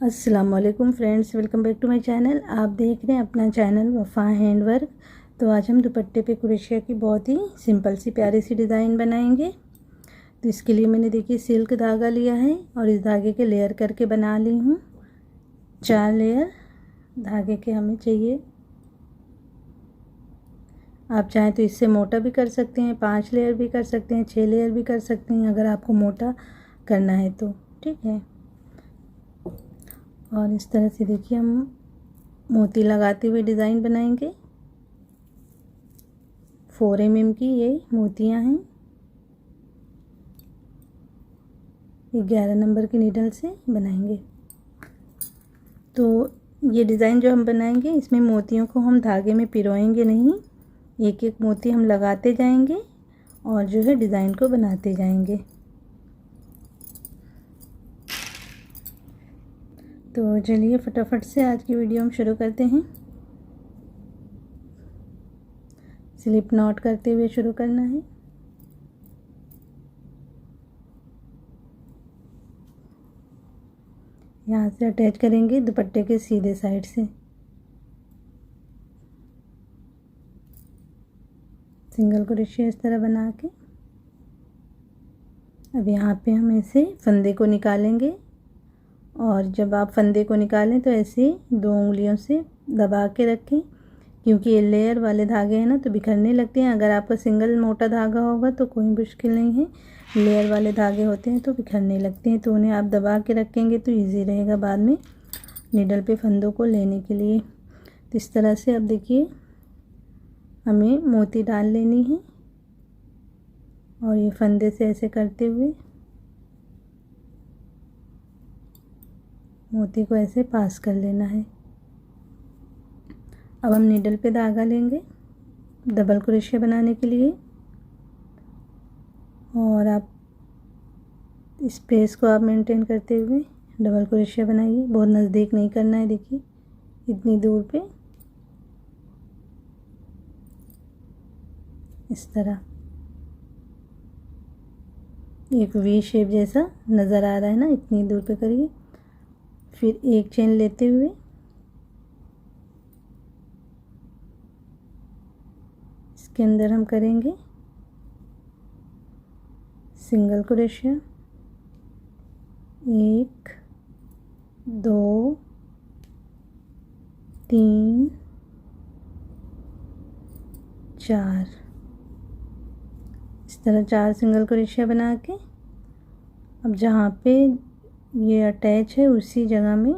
अस्सलामुअलैकुम friends, welcome back to my channel. आप देख रहे हैं अपना चैनल वफ़ा हैंडवर्क। तो आज हम दुपट्टे पे क्रोशिया की बहुत ही सिंपल सी प्यारी सी डिज़ाइन बनाएंगे। तो इसके लिए मैंने देखिए सिल्क धागा लिया है और इस धागे के लेयर करके बना ली हूँ। 4 लेयर धागे के हमें चाहिए। आप चाहें तो इससे मोटा भी कर सकते हैं, 5 लेयर भी कर सकते हैं, 6 लेयर भी कर सकते हैं अगर आपको मोटा करना है तो, ठीक है। और इस तरह से देखिए हम मोती लगाते हुए डिज़ाइन बनाएंगे। 4 mm की ये मोतियां हैं। 11 नंबर की नीडल से बनाएंगे। तो ये डिज़ाइन जो हम बनाएंगे इसमें मोतियों को हम धागे में पिरोएंगे नहीं, एक एक मोती हम लगाते जाएंगे और जो है डिज़ाइन को बनाते जाएंगे। तो चलिए फटाफट से आज की वीडियो हम शुरू करते हैं। स्लिप नॉट करते हुए शुरू करना है। यहाँ से अटैच करेंगे दुपट्टे के सीधे साइड से। सिंगल क्रोशिया इस तरह बना के अब यहाँ पे हम ऐसे फंदे को निकालेंगे और जब आप फंदे को निकालें तो ऐसे 2 उंगलियों से दबा के रखें, क्योंकि ये लेयर वाले धागे हैं ना तो बिखरने लगते हैं। अगर आपका सिंगल मोटा धागा होगा तो कोई मुश्किल नहीं है, लेयर वाले धागे होते हैं तो बिखरने लगते हैं, तो उन्हें आप दबा के रखेंगे तो इजी रहेगा बाद में नीडल पे फंदों को लेने के लिए। तो इस तरह से अब देखिए हमें मोती डाल लेनी है और ये फंदे से ऐसे करते हुए मोती को ऐसे पास कर लेना है। अब हम नीडल पे धागा लेंगे डबल क्रोशिया बनाने के लिए और आप स्पेस को आप मेंटेन करते हुए डबल क्रोशिया बनाइए। बहुत नज़दीक नहीं करना है, देखिए इतनी दूर पे इस तरह एक वी शेप जैसा नज़र आ रहा है ना, इतनी दूर पे करिए। फिर एक चेन लेते हुए इसके अंदर हम करेंगे सिंगल क्रोशिया, 1 2 3 4 इस तरह 4 सिंगल क्रोशिया बना के अब जहाँ पे ये अटैच है उसी जगह में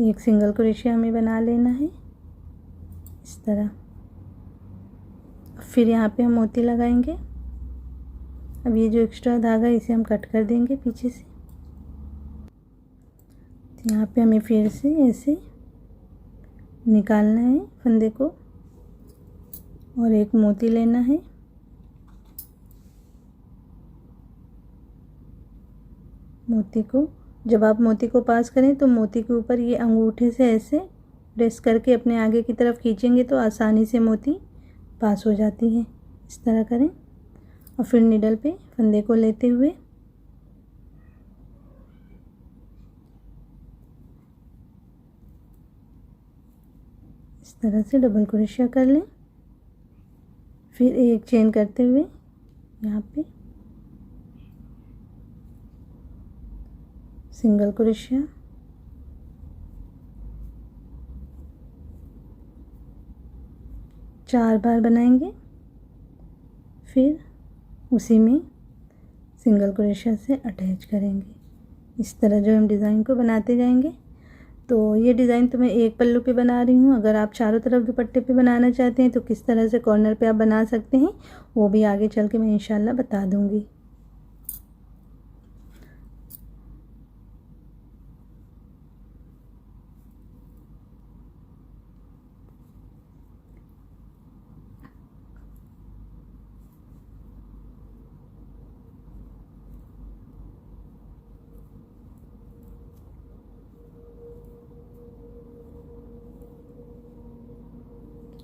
एक सिंगल क्रोशिया हमें बना लेना है इस तरह। फिर यहाँ पे हम मोती लगाएंगे। अब ये जो एक्स्ट्रा धागा इसे हम कट कर देंगे पीछे से। तो यहाँ पे हमें फिर से ऐसे निकालना है फंदे को और एक मोती लेना है। मोती को जब आप मोती को पास करें तो मोती के ऊपर ये अंगूठे से ऐसे प्रेस करके अपने आगे की तरफ खींचेंगे तो आसानी से मोती पास हो जाती है। इस तरह करें और फिर निडल पे फंदे को लेते हुए इस तरह से डबल क्रोशिया कर लें। फिर एक चेन करते हुए यहाँ पे सिंगल क्रोशिया, चार बार बनाएंगे। फिर उसी में सिंगल क्रोशिया से अटैच करेंगे। इस तरह जो हम डिज़ाइन को बनाते जाएंगे। तो ये डिज़ाइन तो मैं एक पल्लू पे बना रही हूँ। अगर आप चारों तरफ दुपट्टे पे बनाना चाहते हैं तो किस तरह से कॉर्नर पे आप बना सकते हैं वो भी आगे चल के मैं इंशाल्लाह बता दूँगी।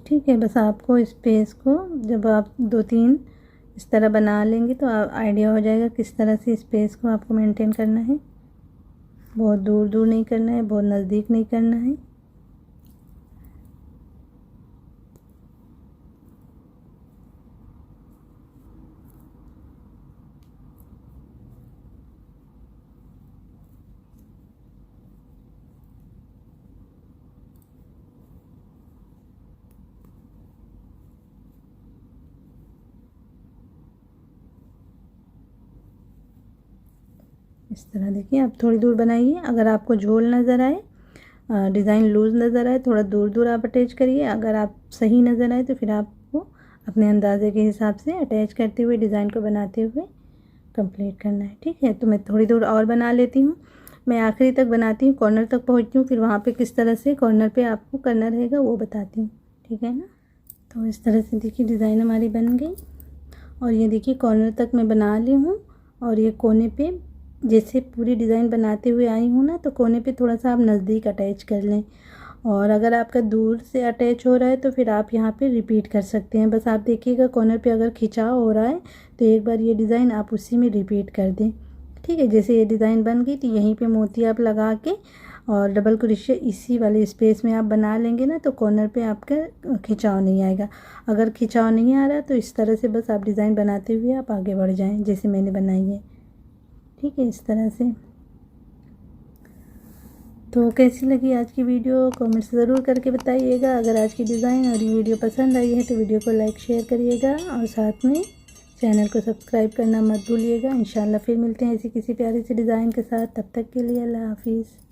ठीक है, बस आपको स्पेस को जब आप 2-3 इस तरह बना लेंगे तो आइडिया हो जाएगा किस तरह से स्पेस को आपको मेंटेन करना है। बहुत दूर दूर नहीं करना है, बहुत नज़दीक नहीं करना है। इस तरह देखिए, आप थोड़ी दूर बनाइए। अगर आपको झोल नज़र आए, डिज़ाइन लूज़ नज़र आए, थोड़ा दूर दूर आप अटैच करिए। अगर आप सही नज़र आए तो फिर आपको अपने अंदाजे के हिसाब से अटैच करते हुए डिज़ाइन को बनाते हुए कंप्लीट करना है। ठीक है, तो मैं थोड़ी दूर और बना लेती हूँ। मैं आखिरी तक बनाती हूँ, कॉर्नर तक पहुँचती हूँ, फिर वहाँ पे किस तरह से कॉर्नर पे आपको करना रहेगा वो बताती हूँ। ठीक है ना। तो इस तरह से देखिए डिज़ाइन हमारी बन गई। और ये देखिए कॉर्नर तक मैं बना ली हूँ। और ये कोने पे जैसे पूरी डिज़ाइन बनाते हुए आई हूँ ना, तो कोने पे थोड़ा सा आप नज़दीक अटैच कर लें। और अगर आपका दूर से अटैच हो रहा है तो फिर आप यहाँ पे रिपीट कर सकते हैं। बस आप देखिएगा कॉर्नर पे अगर खिंचाव हो रहा है तो एक बार ये डिज़ाइन आप उसी में रिपीट कर दें। ठीक है, जैसे ये डिज़ाइन बन गई तो यहीं पे मोती आप लगा के और डबल क्रोशिया इसी वाले स्पेस में आप बना लेंगे ना, तो कॉर्नर पे आपका खिंचाव नहीं आएगा। अगर खिंचाव नहीं आ रहा तो इस तरह से बस आप डिज़ाइन बनाते हुए आप आगे बढ़ जाएं, जैसे मैंने बनाई है। ठीक है, इस तरह से। तो कैसी लगी आज की वीडियो, कमेंट्स ज़रूर करके बताइएगा। अगर आज की डिज़ाइन और ये वीडियो पसंद आई है तो वीडियो को लाइक शेयर करिएगा और साथ में चैनल को सब्सक्राइब करना मत भूलिएगा। इंशाल्लाह फिर मिलते हैं ऐसी किसी प्यारी सी डिज़ाइन के साथ। तब तक के लिए अल्लाह हाफिज़।